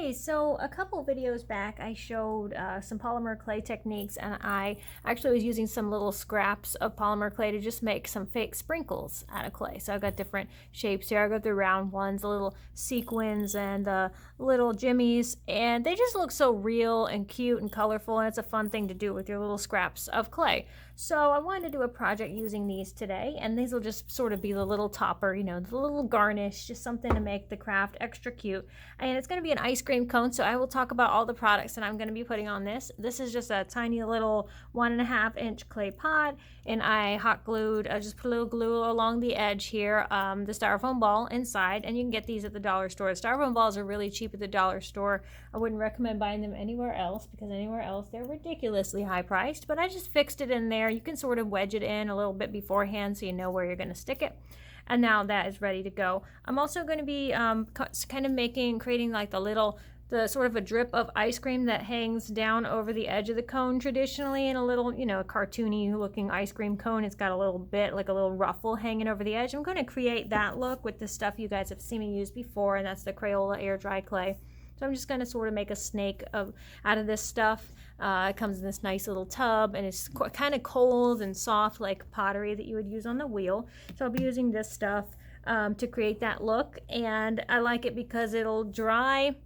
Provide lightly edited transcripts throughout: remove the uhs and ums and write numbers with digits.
Hey, so a couple videos back I showed some polymer clay techniques, and I actually was using some little scraps of polymer clay to just make some fake sprinkles out of clay. So I've got different shapes here. I got the round ones, the little sequins, and the little jimmies, and they just look so real and cute and colorful, and it's a fun thing to do with your little scraps of clay. So I wanted to do a project using these today, and these will just sort of be the little topper, the little garnish, just something to make the craft extra cute. And it's going to be an ice cream cone, so I will talk about all the products that I'm going to be putting on this. This is just a tiny little 1.5-inch clay pot, and I hot glued, just put a little glue along the edge here, the styrofoam ball inside, and you can get these at the dollar store. The styrofoam balls are really cheap at the dollar store. I wouldn't recommend buying them anywhere else, because anywhere else they're ridiculously high priced, but I just fixed it in there. You can sort of wedge it in a little bit beforehand so you know where you're going to stick it. And now that is ready to go. I'm also going to be kind of creating like the sort of a drip of ice cream that hangs down over the edge of the cone traditionally in a little, a cartoony looking ice cream cone. It's got a little bit, like a little ruffle hanging over the edge. I'm going to create that look with the stuff you guys have seen me use before, and that's the Crayola Air Dry Clay. So I'm just going to sort of make a snake out of this stuff. It comes in this nice little tub, and it's kind of cold and soft like pottery that you would use on the wheel. So I'll be using this stuff to create that look, and I like it because it'll dry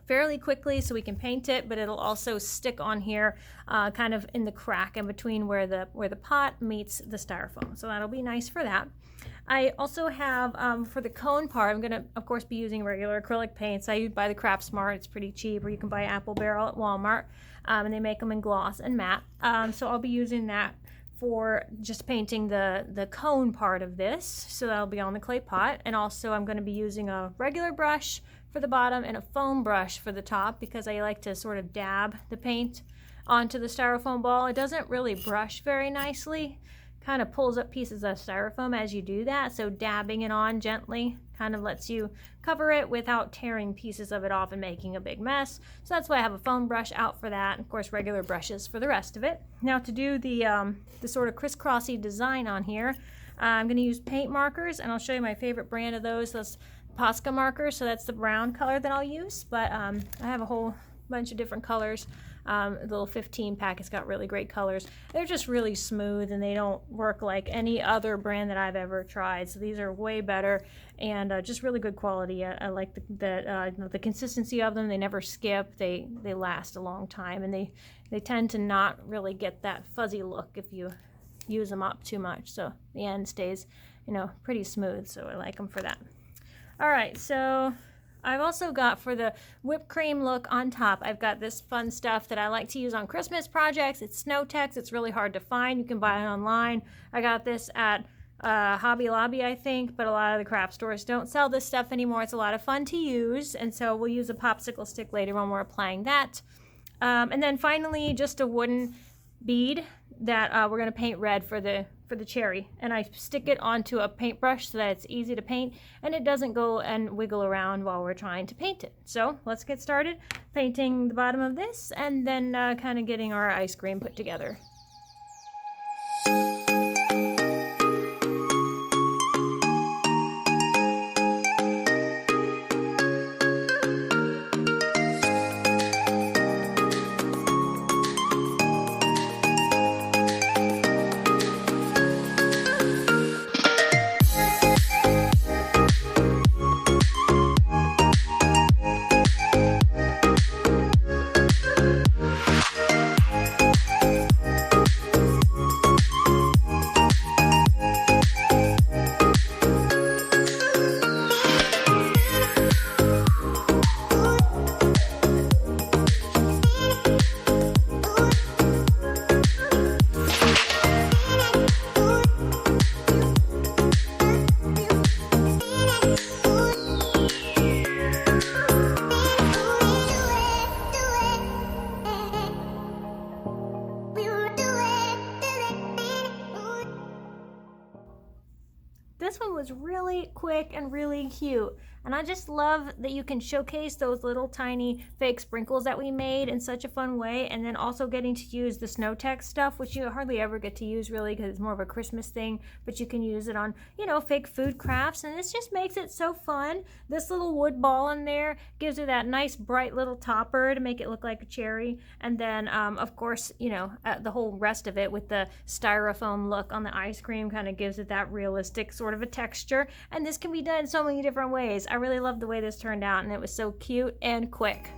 fairly quickly so we can paint it, but it'll also stick on here kind of in the crack in between where the pot meets the styrofoam. So that'll be nice for that. I also have, for the cone part, I'm going to, of course, be using regular acrylic paints. I buy the Craft Smart. It's pretty cheap, or you can buy Apple Barrel at Walmart, and they make them in gloss and matte. So I'll be using that for just painting the cone part of this. So that'll be on the clay pot. And also I'm going to be using a regular brush for the bottom and a foam brush for the top, because I like to sort of dab the paint onto the styrofoam ball. It doesn't really brush very nicely. Kind of pulls up pieces of styrofoam as you do that, so dabbing it on gently kind of lets you cover it without tearing pieces of it off and making a big mess. So that's why I have a foam brush out for that, and of course regular brushes for the rest of it. Now to do the sort of crisscrossy design on here, I'm going to use paint markers, and I'll show you my favorite brand of those Posca markers. So that's the brown color that I'll use, but I have a whole bunch of different colors. The little 15 pack has got really great colors. They're just really smooth, and they don't work like any other brand that I've ever tried. So these are way better, and just really good quality. I like the consistency of them. They never skip. They last a long time, and they tend to not really get that fuzzy look if you use them up too much. So the end stays, pretty smooth. So I like them for that. All right, so I've also got, for the whipped cream look on top, I've got this fun stuff that I like to use on Christmas projects. It's Snow Tex. It's really hard to find. You can buy it online. I got this at Hobby Lobby, I think, but a lot of the craft stores don't sell this stuff anymore. It's a lot of fun to use, and so we'll use a popsicle stick later when we're applying that. And then finally, just a wooden bead that we're going to paint red for the cherry, and I stick it onto a paintbrush so that it's easy to paint and it doesn't go and wiggle around while we're trying to paint it. So let's get started painting the bottom of this, and then kind of getting our ice cream put together. This one was really quick and really cute. And I just love that you can showcase those little tiny fake sprinkles that we made in such a fun way, and then also getting to use the snow tech stuff, which you hardly ever get to use really because it's more of a Christmas thing, but you can use it on, you know, fake food crafts, and this just makes it so fun. This little wood ball in there gives it that nice bright little topper to make it look like a cherry, and then of course, you know, the whole rest of it with the styrofoam look on the ice cream kind of gives it that realistic sort of a texture. And this can be done in so many different ways. I really love the way this turned out, and it was so cute and quick.